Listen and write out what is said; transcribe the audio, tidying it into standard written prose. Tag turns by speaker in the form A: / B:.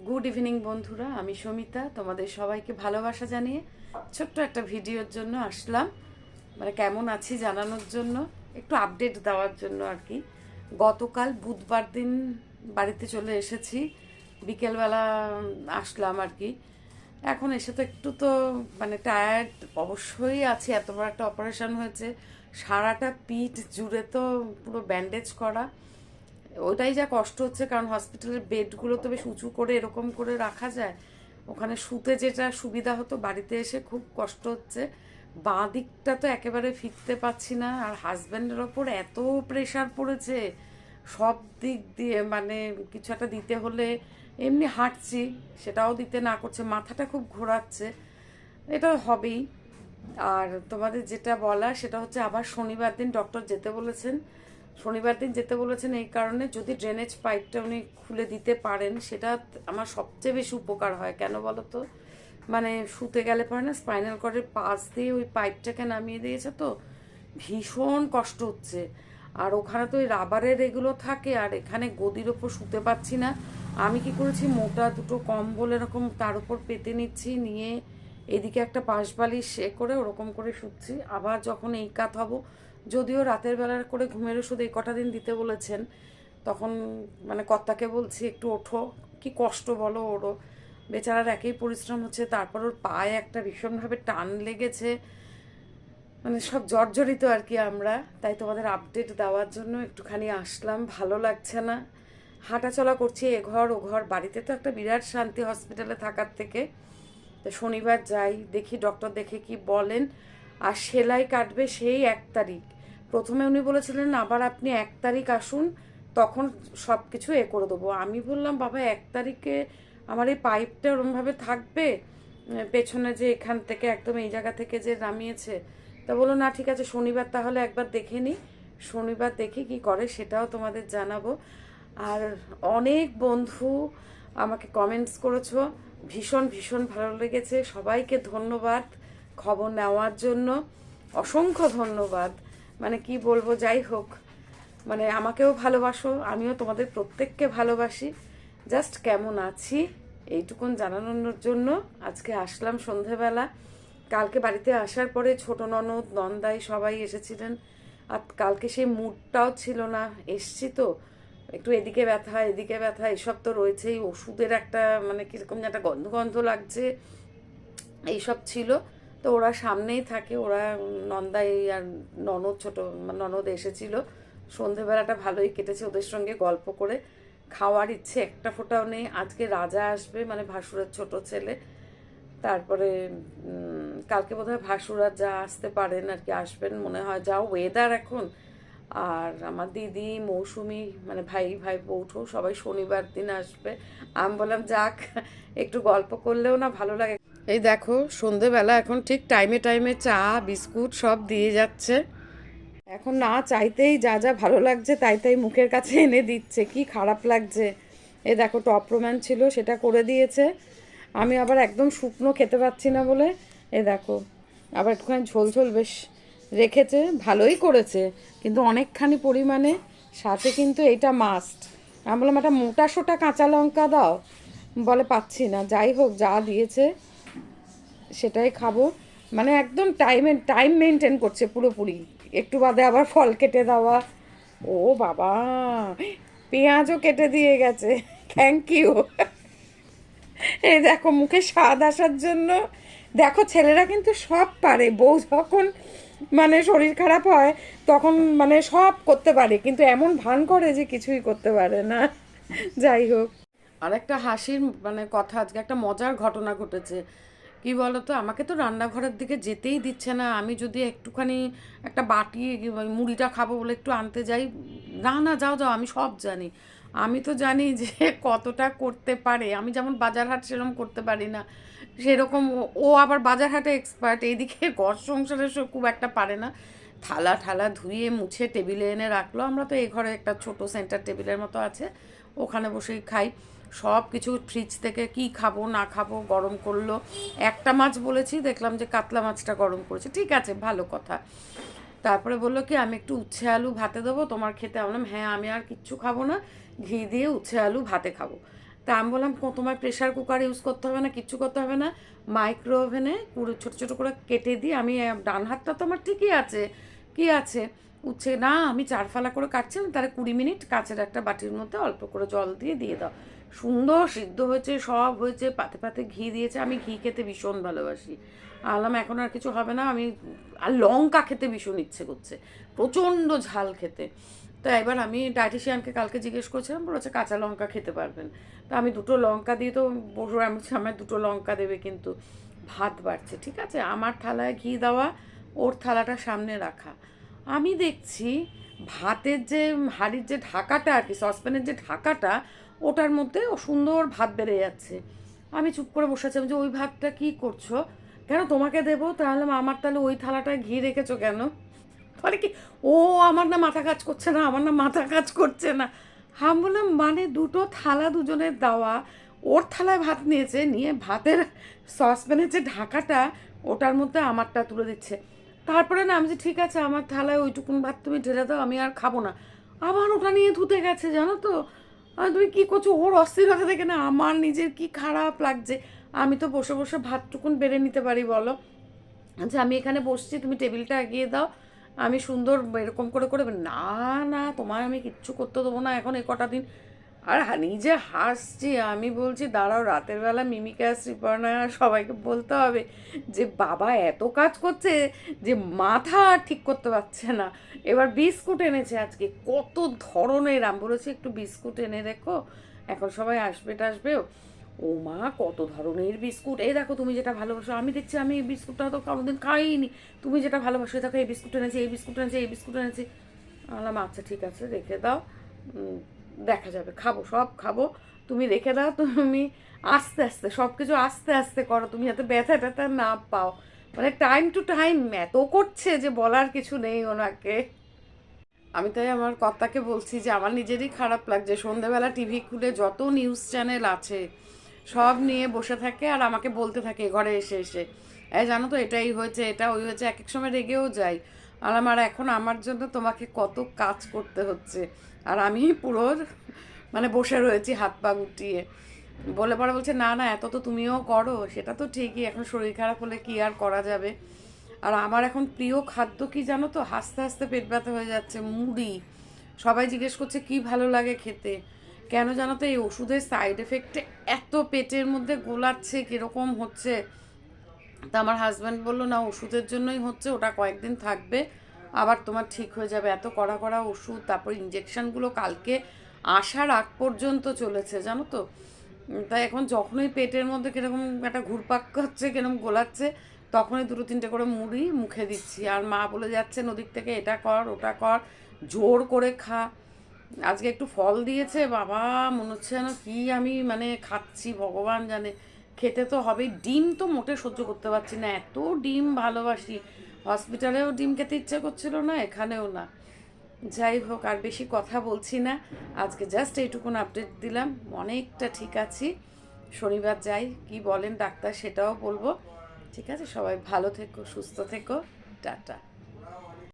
A: Good evening বন্ধুরা, আমি সমিতা। তোমাদের সবাইকে ভালোবাসা জানিয়ে ছোট্ট একটা ভিডিওর জন্য আসলাম, মানে কেমন আছি জানানোর জন্য, একটু আপডেট দেওয়ার জন্য আর কি। গতকাল বুধবার দিন বাড়িতে চলে এসেছি, বিকেলবেলা আসলাম আর কি। এখন এসে তো একটু তো মানে টায়ার্ড অবশ্যই আছি, এত বড় একটা অপারেশন হয়েছে, সারাটা পিঠ জুড়ে তো পুরো ব্যান্ডেজ করা। ওটাই যা কষ্ট হচ্ছে, কারণ হসপিটালের বেডগুলো তো বেশ উঁচু করে এরকম করে রাখা যায়, ওখানে শুতে যেটা সুবিধা হতো বাড়িতে এসে খুব কষ্ট হচ্ছে। বাঁ দিকটা তো একেবারে ফিরতে পারছি না, আর হাজব্যান্ডের ওপর এত প্রেশার পড়েছে সব দিক দিয়ে, মানে কিছু একটা দিতে হলে এমনি হাঁটছি সেটাও দিতে না করছে, মাথাটা খুব ঘোরাচ্ছে। এটা হবেই। আর তোমাদের যেটা বলা সেটা হচ্ছে আবার শনিবার দিন ডক্টর যেতে বলেছেন। শনিবার দিন যেতে বলেছেন এই কারণে, যদি ড্রেনেজ পাইপটা উনি খুলে দিতে পারেন সেটা আমার সবচেয়ে বেশি উপকার হয়। কেন বলো তো, মানে শুতে গেলে পরে না স্পাইনাল কর্ডের পাশ দিয়ে ওই পাইপটাকে নামিয়ে দিয়েছে, তো ভীষণ কষ্ট হচ্ছে। আর ওখানে তো ওই রাবারের এগুলো থাকে, আর এখানে গদির ওপর শুতে পাচ্ছি না। আমি কি করেছি, মোটা দুটো কম্বল এরকম তার উপর পেতে নিচ্ছি, নিয়ে এদিকে একটা পাশ বালিশ করে ওরকম করে শুচ্ছি। আবার যখন এই কাত হব, যদিও রাতের বেলার করে ঘুমের ওষুধ এই কটা দিন দিতে বলেছেন, তখন মানে কর্তাকে বলছি একটু ওঠো, কি কষ্ট বলো ওরও, বেচারার একই পরিশ্রম হচ্ছে, তারপর ওর পায়ে একটা ভীষণভাবে টান লেগেছে, মানে সব জর্জরিত আর কি আমরা। তাই তোমাদের আপডেট দেওয়ার জন্য একটুখানি আসলাম, ভালো লাগছে না। হাঁটাচলা করছি এ ঘর ও ঘর, বাড়িতে তো একটা বিরাট শান্তি হসপিটালে থাকার থেকে। তো শনিবার যাই, দেখি ডক্টর দেখে কি বলেন। আর সেলাই কাটবে সেই 1 তারিখ। প্রথমে উনি বলেছিলেন আবার আপনি 1 তারিখ আসুন, তখন সব কিছু করে দেবো। আমি বললাম বাবা 1 তারিখে আমার এই পাইপটা ওরমভাবে থাকবে, পেছনে যে এখান থেকে একদম এই জায়গা থেকে যে নামিয়েছে। তা বললো না ঠিক আছে, শনিবার তাহলে একবার দেখে নিই, শনিবার দেখি কি করে সেটাও তোমাদের জানাবো। আর অনেক বন্ধু আমাকে কমেন্টস করেছো, ভীষণ ভীষণ ভালো লেগেছে, সবাইকে ধন্যবাদ খবর নেওয়ার জন্য, অসংখ্য ধন্যবাদ। মানে কি বলবো, যাই হোক, মানে আমাকেও ভালোবাসো, আমিও তোমাদের প্রত্যেককে ভালোবাসি। জাস্ট কেমন আছি এইটুকুন জানানোর জন্য আজকে আসলাম সন্ধেবেলা। কালকে বাড়িতে আসার পরে ছোট ননদ নন্দাই সবাই এসেছিলেন, আর কালকে সেই মুডটাও ছিল না, এসছি তো একটু এদিকে ব্যথা এদিকে ব্যথা এসব তো রয়েছেই, ওষুধের একটা মানে কীরকম একটা গন্ধ গন্ধ লাগছে এইসব ছিল। তো ওরা সামনেই থাকে, ওরা নন্দাই আর ননদ, ছোট ননদ এসেছিল। সন্ধেবেলাটা ভালোই কেটেছে ওদের সঙ্গে গল্প করে, খাওয়ার ইচ্ছে একটা ফোঁটাও নেই। আজকে রাজা আসবে, মানে ভাসুরের ছোট ছেলে। তারপরে কালকে বোধহয় ভাসুরা যা আসতে পারেন আর কি, আসবেন মনে হয়, যা ওয়েদার এখন। আর আমার দিদি মৌসুমি মানে ভাই ভাই বৌঠো সবাই শনিবার দিন আসবে। আমি বললাম যাক, একটু গল্প করলেও না ভালো লাগে। এই দেখো সন্ধেবেলা এখন ঠিক টাইমে টাইমে চা বিস্কুট সব দিয়ে যাচ্ছে, এখন না চাইতেই যা যা ভালো লাগছে তাই তাই মুখের কাছে এনে দিচ্ছে, কি খারাপ লাগছে। এই দেখো টপ রোম্যান ছিল সেটা করে দিয়েছে, আমি আবার একদম শুকনো খেতে পাচ্ছি না বলে এ দেখো আবার একটুখানি ঝোল ঝোল বেশ রেখেছে, ভালোই করেছে, কিন্তু অনেকখানি পরিমাণে। সাথে কিন্তু এইটা মাস্ট। আমি বললাম একটা মোটা সোটা কাঁচা লঙ্কা দাও, বলে পাচ্ছি না। যাই হোক, যা দিয়েছে সেটাই খাবো, মানে একদম টাইম মেনটেন করছে পুরোপুরি। একটু বাদে আবার ফল কেটে দেওয়া, ও বাবা পেঁয়াজও কেটে দিয়ে গেছে, থ্যাংক ইউ। এই দেখো মুখে স্বাদ আসার জন্য, দেখো ছেলেরা কিন্তু সব পারে, বউ যখন মানে শরীর খারাপ হয় তখন মানে সব করতে পারে, কিন্তু এমন ভান করে যে কিছুই করতে পারে না। যাই হোক, আর একটা হাসির মানে কথা, আজকে একটা মজার ঘটনা ঘটেছে। কি বলতো, আমাকে তো রান্নাঘরের দিকে যেতেই দিচ্ছে না, আমি যদি একটুখানি একটা বাটি মুড়িটা খাবো বলে একটু আনতে যাই, না না যাও যাও, আমি সব জানি। আমি তো জানি যে কতটা করতে পারে, আমি যেমন বাজার হাট সেরকম করতে পারি না, সেরকম ও আবার বাজার হাটে এক্সপার্ট, এইদিকে ঘর সংসারে সে খুব একটা পারে না। থালা ঠালা ধুয়ে মুছে টেবিলে এনে রাখলো, আমরা তো এই ঘরে একটা ছোট সেন্টার টেবিলের মতো আছে, ওখানে বসেই খাই। সব কিছু ফ্রিজ থেকে কি খাবো না খাবো গরম করলো। একটা মাছ বলেছি, দেখলাম যে কাতলা মাছটা গরম করেছে, ঠিক আছে ভালো কথা। তারপরে বললো কি আমি একটু উচ্ছে আলু ভাতে দেবো তোমার খেতে, বললাম হ্যাঁ, আমি আর কিচ্ছু খাবো না, ঘি দিয়ে উচ্ছে আলু ভাতে খাবো। তা আমি বললাম তোমার প্রেশার কুকার ইউজ করতে হবে না, কিচ্ছু করতে হবে না, মাইক্রো ওভেনে পুরো ছোটো ছোটো করে কেটে দিই আমি। ডান হাতটা তো আমার ঠিকই আছে, কি আছে উচ্ছে না, আমি 4 ফালা করে কাটছি, তাহলে 20 মিনিট কাচের একটা বাটির মধ্যে অল্প করে জল দিয়ে দিয়ে দাও। সুন্দর সিদ্ধ হয়েছে, সব হয়েছে, পাতে পাতে ঘি দিয়েছে। আমি ঘি খেতে ভীষণ ভালোবাসি। আলাম এখন আর কিছু হবে না, আমি আর লঙ্কা খেতে ভীষণ ইচ্ছে করছে, প্রচণ্ড ঝাল খেতে। তো এবার আমি ডায়েটিশিয়ানকে কালকে জিজ্ঞেস করছিলাম, বলেছে কাঁচা লঙ্কা খেতে পারবেন। তো আমি 2টো লঙ্কা দিয়ে তো বসে, আমি আমার 2টো লঙ্কা দেবে, কিন্তু ভাত বাড়ছে, ঠিক আছে, আমার থালায় ঘি দেওয়া, ওর থালাটা সামনে রাখা। আমি দেখছি ভাতের যে হাঁড়ির যে ঢাকাটা আর কি, সসপ্যানের যে ঢাকাটা, ওটার মধ্যে ও সুন্দর ভাত বেড়ে যাচ্ছে। আমি চুপ করে বসে আছি, আমি যে ওই ভাতটা কী করছো, কেন তোমাকে দেবো, তাহলে আমার তাহলে ওই থালাটায় ঘি রেখেছো কেন? মানে কি, ও আমার না মাথা কাজ করছে না, আমার না মাথা কাজ করছে না। আমি বললাম মানে 2টো থালা দুজনের দেওয়া, ওর থালায় ভাত নিয়েছে, নিয়ে ভাতের সসপ্যানের যে ঢাকাটা ওটার মধ্যে আমারটা তুলে দিচ্ছে। তারপরে না আমি যে ঠিক আছে আমার থালায় ওইটুকুন ভাত তুমি ঢেলে দাও, আমি আর খাবো না। আবার ওটা নিয়ে ধুতে গেছে, জানো তো। আর তুমি কী করছো, ওর অস্থিরতা দেখে না আমার নিজের কি খারাপ লাগছে। আমি তো বসে বসে ভাতটুকুন বেড়ে নিতে পারি বলো। আচ্ছা আমি এখানে বসছি, তুমি টেবিলটা এগিয়ে দাও, আমি সুন্দর এরকম করে করে, না না তোমার আমি কিচ্ছু করতে দেবো না এখন এ কটা দিন। আর নিজে হাসছি, আমি বলছি দাঁড়াও, রাতের বেলা মিমিকা শ্রীপর্ণা সবাইকে বলতে হবে যে বাবা এত কাজ করছে যে মাথা ঠিক করতে পারছে না। এবার বিস্কুট এনেছে আজকে কত ধরনের, আমি বলেছি একটু বিস্কুট এনে রেখো, এখন সবাই আসবে টাসবেও। ও মা কত ধরনের বিস্কুট, এই দেখো তুমি যেটা ভালোবাসো, আমি দেখছি আমি এই বিস্কুটটা তো কোনোদিন খাইনি, তুমি যেটা ভালোবাসো, দেখো এই বিস্কুট এনেছি, এই বিস্কুট এনেছি, এই বিস্কুট এনেছি। বললাম আচ্ছা ঠিক আছে রেখে দাও, দেখা যাবে, খাবো সব খাবো, তুমি রেখে দাও, তুমি আস্তে আস্তে সব কিছু আস্তে আস্তে করো, তুমি যাতে ব্যথা ট্যাথা না পাও। মানে টাইম টু টাইম এত করছে যে বলার কিছু নেই ওনাকে। আমি তাই আমার কর্তাকে বলছি যে আমার নিজেরই খারাপ লাগছে, সন্ধেবেলা টিভি খুলে যত নিউজ চ্যানেল আছে সব নিয়ে বসে থাকে আর আমাকে বলতে থাকে ঘরে এসে এসে, জানো তো এটাই হয়েছে, এটা ওই হয়েছে, এক এক সময় রেগেও যাই। আর আমার এখন আমার জন্য তোমাকে কত কাজ করতে হচ্ছে, আর আমি পুরো মানে বসে রয়েছি হাত পা গুটিয়ে। বলে পরে বলছে না না এত তো তুমিও করো, সেটা তো ঠিকই, এখন শরীর খারাপ হলে কি আর করা যাবে। আর আমার এখন প্রিয় খাদ্য কি জানো তো, হাসতে হাসতে পেট ব্যথা হয়ে যাচ্ছে, মুড়ি। সবাই জিজ্ঞেস করছে কি ভালো লাগে খেতে, কেন জানো তো এই ওষুধের সাইড এফেক্টে এত পেটের মধ্যে গোলাচ্ছে, কীরকম হচ্ছে। তা আমার হাজব্যান্ড বললো না ওষুধের জন্যই হচ্ছে, ওটা কয়েকদিন থাকবে আবার তোমার ঠিক হয়ে যাবে। এত কড়া কড়া ওষুধ, তারপর ইঞ্জেকশানগুলো কালকে আসার আগ পর্যন্ত চলেছে জানো তো। তাই এখন যখনই পেটের মধ্যে কীরকম একটা ঘুরপাক হচ্ছে, কিরকম গোলাচ্ছে, তখনই 2-3টে করে মুড়ি মুখে দিচ্ছি। আর মা বলে যাচ্ছে নদীর থেকে এটা কর ওটা কর, জোর করে খা। আজকে একটু ফল দিয়েছে, বাবা মনে হচ্ছে যেন কি আমি মানে খাচ্ছি ভগবান জানে। খেতে তো হবেই, ডিম তো মোটে সহ্য করতে পারছি না, এত ডিম ভালোবাসি। হসপিটালেও ডিম খেতে ইচ্ছে করছিল না, এখানেও না। যাই হোক আর বেশি কথা বলছি না, আজকে জাস্ট এইটুকুন আপডেট দিলাম, অনেকটা ঠিক আছি। শনিবার যাই, কি বলেন ডাক্তার সেটাও বলবো। ঠিক আছে, সবাই ভালো থেকো, সুস্থ থেকো, টাটা।